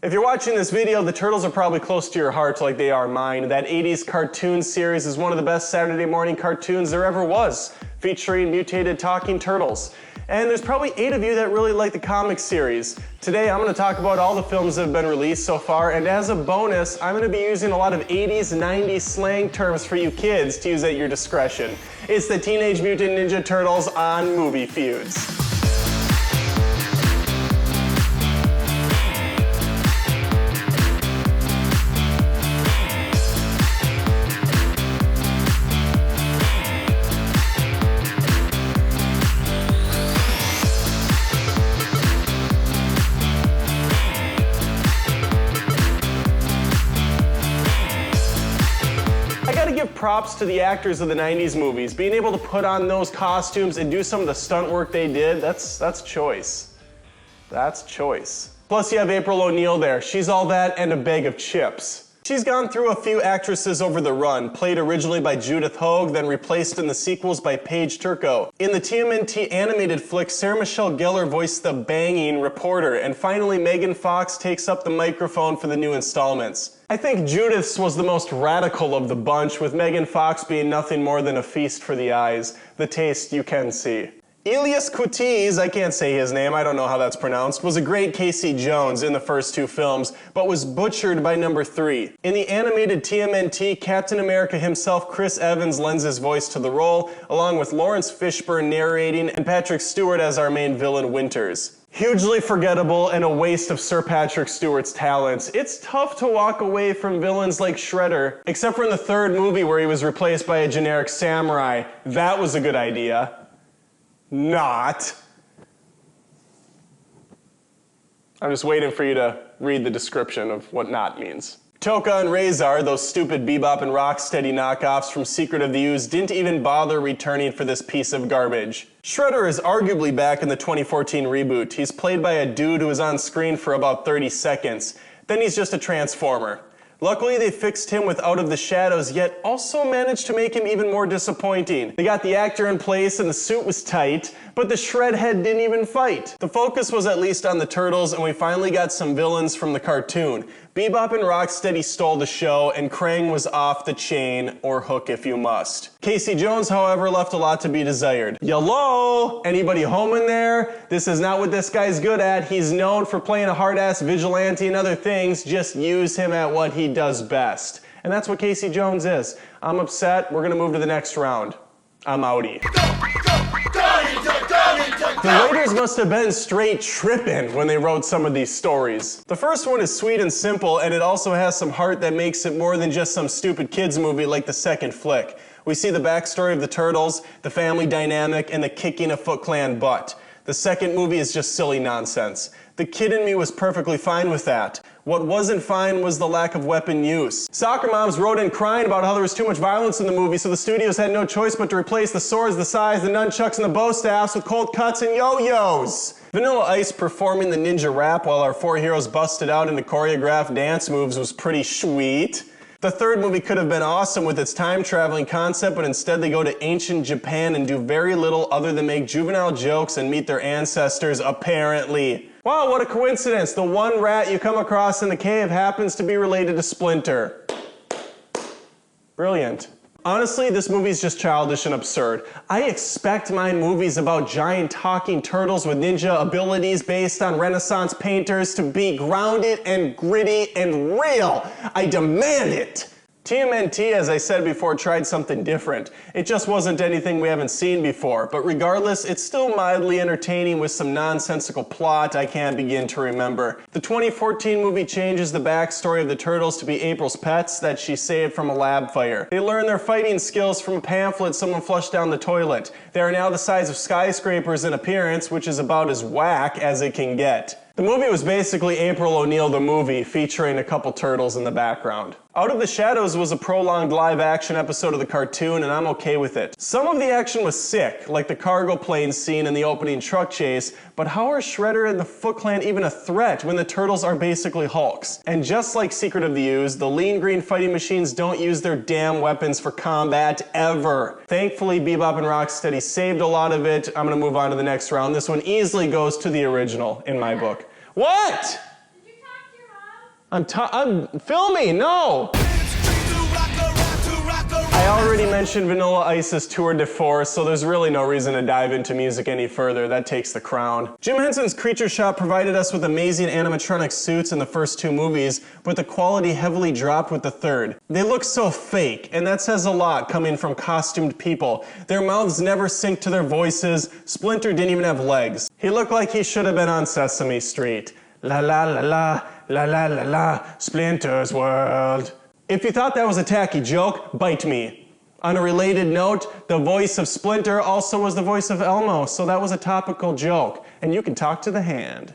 If you're watching this video, the Turtles are probably close to your heart like they are mine. That 80s cartoon series is one of the best Saturday morning cartoons there ever was, featuring mutated talking turtles. And there's probably 8 of you that really like the comic series. Today I'm going to talk about all the films that have been released so far, and as a bonus, I'm going to be using a lot of 80s, 90s slang terms for you kids to use at your discretion. It's the Teenage Mutant Ninja Turtles on Movie Feuds. Props to the actors of the 90s movies. Being able to put on those costumes and do some of the stunt work they did, that's choice. That's choice. Plus you have April O'Neil there. She's all that and a bag of chips. She's gone through a few actresses over the run, played originally by Judith Hoag, then replaced in the sequels by Paige Turco. In the TMNT animated flick, Sarah Michelle Gellar voiced the banging reporter, and finally Megan Fox takes up the microphone for the new installments. I think Judith's was the most radical of the bunch, with Megan Fox being nothing more than a feast for the eyes. The taste you can see. Elias Coutis, I can't say his name, I don't know how that's pronounced, was a great Casey Jones in the first 2 films, but was butchered by number 3. In the animated TMNT, Captain America himself, Chris Evans, lends his voice to the role, along with Lawrence Fishburne narrating and Patrick Stewart as our main villain, Winters. Hugely forgettable and a waste of Sir Patrick Stewart's talents. It's tough to walk away from villains like Shredder, except for in the 3rd movie where he was replaced by a generic samurai. That was a good idea. Not. I'm just waiting for you to read the description of what not means. Toka and Razor, those stupid Bebop and Rocksteady knockoffs from Secret of the Ooze, didn't even bother returning for this piece of garbage. Shredder is arguably back in the 2014 reboot. He's played by a dude who was on screen for about 30 seconds. Then he's just a transformer. Luckily, they fixed him with Out of the Shadows, yet also managed to make him even more disappointing. They got the actor in place and the suit was tight, but the Shredhead didn't even fight. The focus was at least on the Turtles, and we finally got some villains from the cartoon. Bebop and Rocksteady stole the show, and Krang was off the chain, or hook if you must. Casey Jones, however, left a lot to be desired. Hello? Anybody home in there? This is not what this guy's good at. He's known for playing a hard-ass vigilante and other things. Just use him at what he does best. And that's what Casey Jones is. I'm upset. We're gonna move to the next round. I'm outie. The writers must have been straight tripping when they wrote some of these stories. The first one is sweet and simple, and it also has some heart that makes it more than just some stupid kids movie like the second flick. We see the backstory of the Turtles, the family dynamic, and the kicking a Foot Clan butt. The second movie is just silly nonsense. The kid in me was perfectly fine with that. What wasn't fine was the lack of weapon use. Soccer moms wrote in crying about how there was too much violence in the movie, so the studios had no choice but to replace the swords, the sais, the nunchucks, and the bow staffs with cold cuts and yo-yos. Vanilla Ice performing the ninja rap while our 4 heroes busted out into choreographed dance moves was pretty sweet. The 3rd movie could have been awesome with its time-traveling concept, but instead they go to ancient Japan and do very little other than make juvenile jokes and meet their ancestors, apparently. Wow, what a coincidence. The one rat you come across in the cave happens to be related to Splinter. Brilliant. Honestly, this movie's just childish and absurd. I expect my movies about giant talking turtles with ninja abilities based on Renaissance painters to be grounded and gritty and real. I demand it. TMNT, as I said before, tried something different. It just wasn't anything we haven't seen before, but regardless, it's still mildly entertaining with some nonsensical plot I can't begin to remember. The 2014 movie changes the backstory of the Turtles to be April's pets that she saved from a lab fire. They learn their fighting skills from a pamphlet someone flushed down the toilet. They are now the size of skyscrapers in appearance, which is about as whack as it can get. The movie was basically April O'Neil the movie, featuring a couple turtles in the background. Out of the Shadows was a prolonged live-action episode of the cartoon, and I'm okay with it. Some of the action was sick, like the cargo plane scene in the opening truck chase, but how are Shredder and the Foot Clan even a threat when the Turtles are basically Hulks? And just like Secret of the Ooze, the lean green fighting machines don't use their damn weapons for combat ever. Thankfully, Bebop and Rocksteady saved a lot of it. I'm gonna move on to the next round. This one easily goes to the original, in my book. What? Did you talk to your mom? I'm filming, no! I already mentioned Vanilla Ice's tour de force, so there's really no reason to dive into music any further. That takes the crown. Jim Henson's Creature Shop provided us with amazing animatronic suits in the first 2 movies, but the quality heavily dropped with the third. They look so fake, and that says a lot coming from costumed people. Their mouths never sync to their voices. Splinter didn't even have legs. He looked like he should have been on Sesame Street. La la la la, la la la la, Splinter's World. If you thought that was a tacky joke, bite me. On a related note, the voice of Splinter also was the voice of Elmo, so that was a topical joke. And you can talk to the hand.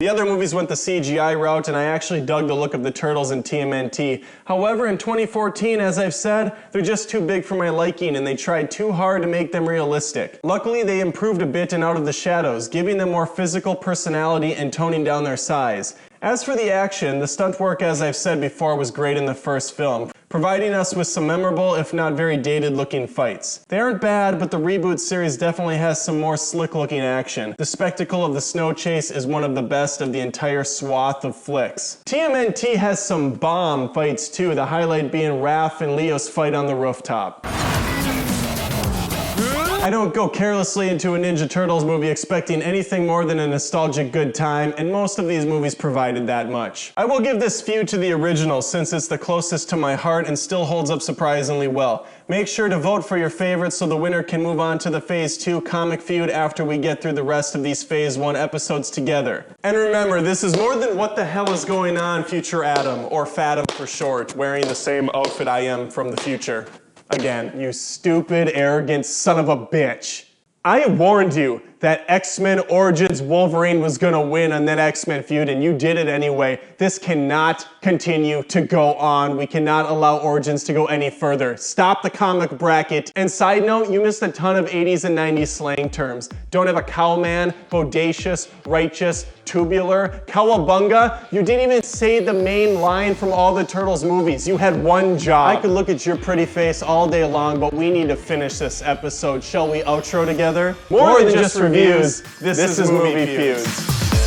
The other movies went the CGI route, and I actually dug the look of the Turtles in TMNT. However, in 2014, as I've said, they're just too big for my liking, and they tried too hard to make them realistic. Luckily, they improved a bit in Out of the Shadows, giving them more physical personality and toning down their size. As for the action, the stunt work, as I've said before, was great in the first film, providing us with some memorable, if not very dated-looking fights. They aren't bad, but the Reboot series definitely has some more slick-looking action. The spectacle of the snow chase is one of the best of the entire swath of flicks. TMNT has some bomb fights too, the highlight being Raph and Leo's fight on the rooftop. I don't go carelessly into a Ninja Turtles movie expecting anything more than a nostalgic good time, and most of these movies provided that much. I will give this feud to the original since it's the closest to my heart and still holds up surprisingly well. Make sure to vote for your favorites so the winner can move on to the Phase 2 comic feud after we get through the rest of these Phase 1 episodes together. And remember, this is more than what the hell is going on, future Adam, or Fathom for short, wearing the same outfit I am from the future. Again, you stupid, arrogant son of a bitch. I warned you that X-Men Origins Wolverine was gonna win on that X-Men feud, and you did it anyway. This cannot continue to go on. We cannot allow Origins to go any further. Stop the comic bracket. And side note, you missed a ton of 80s and 90s slang terms. Don't have a cowman, bodacious, righteous, tubular, cowabunga. You didn't even say the main line from all the Turtles movies. You had one job. I could look at your pretty face all day long, but we need to finish this episode. Shall we outro together? More than just reviews. This is Movie Feuds.